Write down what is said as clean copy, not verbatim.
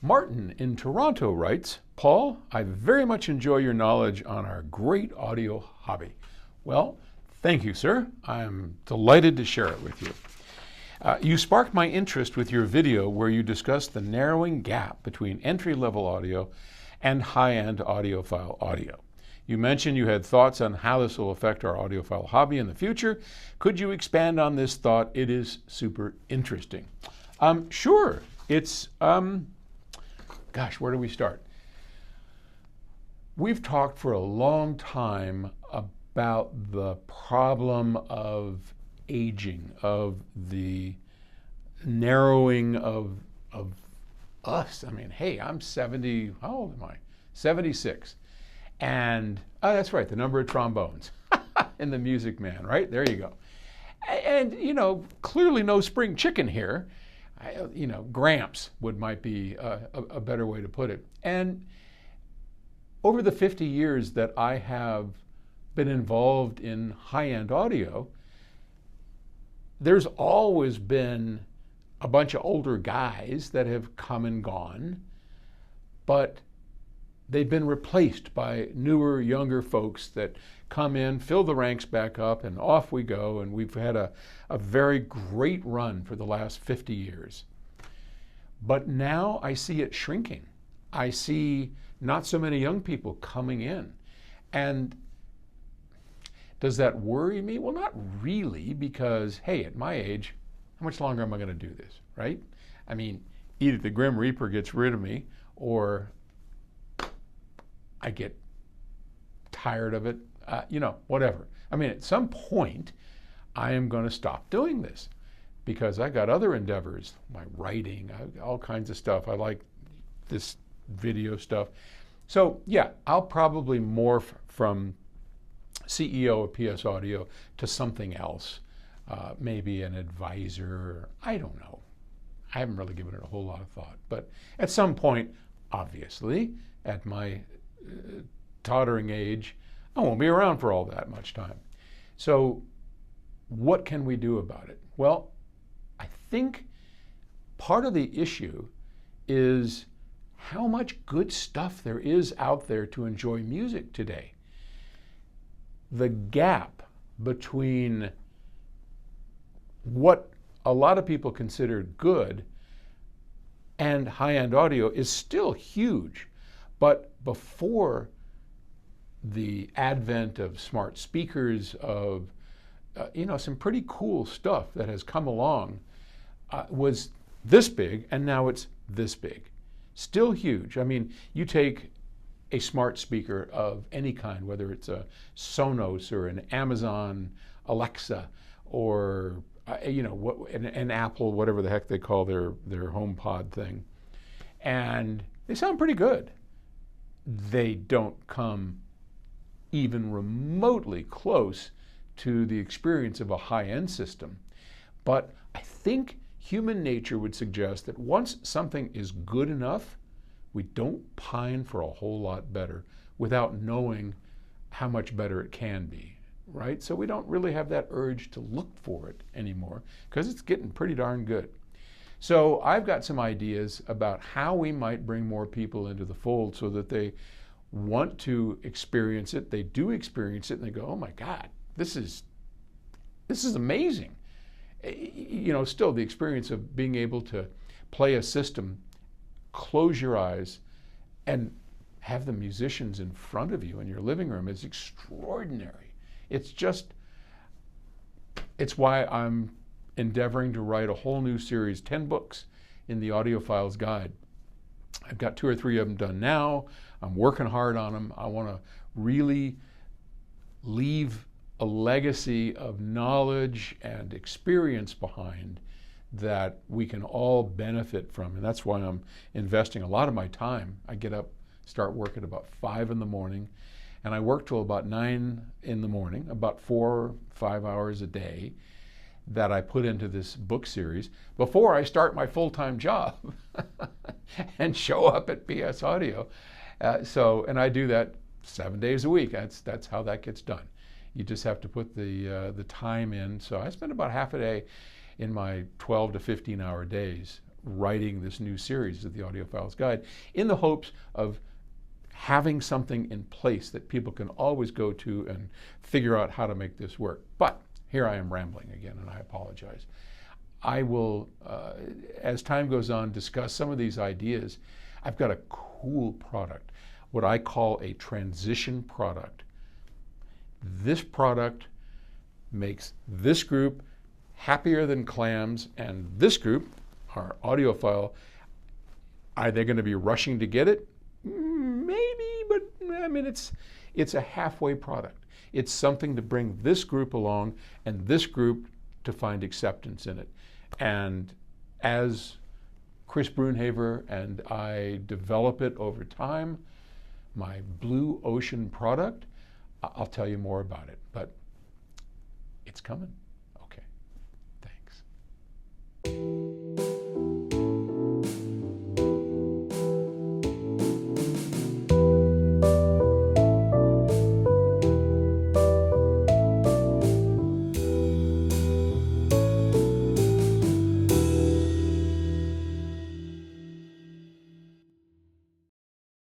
Martin in Toronto writes, Paul, I very much enjoy your knowledge on our great audio hobby. Well, thank you, sir. I'm delighted to share it with you. You sparked my interest with your video where you discussed the narrowing gap between entry-level audio and high-end audiophile audio. You mentioned you had thoughts on how this will affect our audiophile hobby in the future. Could you expand on this thought? It is super interesting. Sure. It's, gosh, where do we start? We've talked for a long time about the problem of aging, of the narrowing of us. I mean, hey, I'm 70, how old am I? 76. And, oh, that's right, the number of trombones in the Music Man, right? There you go. And, you know, clearly no spring chicken here. You know, Gramps might be a better way to put it. And over the 50 years that I have been involved in high-end audio, there's always been a bunch of older guys that have come and gone, but they've been replaced by newer, younger folks that come in, fill the ranks back up, and off we go. And we've had a very great run for the last 50 years. But now I see it shrinking. I see not so many young people coming in. And does that worry me? Well, not really, because, hey, at my age, how much longer am I going to do this, right? I mean, either the Grim Reaper gets rid of me or I get tired of it, you know, whatever. I mean, at some point, I am going to stop doing this because I got other endeavors, my writing, all kinds of stuff. I like this video stuff. So, yeah, I'll probably morph from CEO of PS Audio to something else, maybe an advisor, I don't know. I haven't really given it a whole lot of thought. But at some point, obviously, at my tottering age, I won't be around for all that much time. So what can we do about it? Well, I think part of the issue is how much good stuff there is out there to enjoy music today. The gap between what a lot of people consider good and high-end audio is still huge. But before the advent of smart speakers, of you know, some pretty cool stuff that has come along, was this big, and now it's this big. Still huge. I mean, you take a smart speaker of any kind, whether it's a Sonos or an Amazon Alexa or you know, an Apple, whatever the heck they call their HomePod thing, and they sound pretty good. They don't come even remotely close to the experience of a high-end system. But I think human nature would suggest that once something is good enough, we don't pine for a whole lot better without knowing how much better it can be, right? So we don't really have that urge to look for it anymore because it's getting pretty darn good. So I've got some ideas about how we might bring more people into the fold so that they want to experience it, they do experience it, and they go, oh my God, this is amazing. You know, still the experience of being able to play a system, close your eyes, and have the musicians in front of you in your living room is extraordinary. It's why I'm endeavoring to write a whole new series, 10 books in the Audiophile's Guide. I've got 2 or 3 of them done now. I'm working hard on them. I want to really leave a legacy of knowledge and experience behind that we can all benefit from. And that's why I'm investing a lot of my time. I get up, start work at about 5 in the morning, and I work till about 9 in the morning, about 4 or 5 hours a day that I put into this book series before I start my full-time job and show up at PS Audio. And I do that 7 days a week. That's how that gets done. You just have to put the time in. So I spend about half a day in my 12 to 15 hour days writing this new series of the Audiophile's Guide in the hopes of having something in place that people can always go to and figure out how to make this work. But here I am rambling again, and I apologize. I will, as time goes on, discuss some of these ideas. I've got a cool product, what I call a transition product. This product makes this group happier than clams, and this group, our audiophile, are they going to be rushing to get it? Maybe, but I mean, it's a halfway product. It's something to bring this group along and this group to find acceptance in it. And as Chris Brunhaver and I develop it over time, my blue ocean product, I'll tell you more about it, but it's coming. Okay, thanks.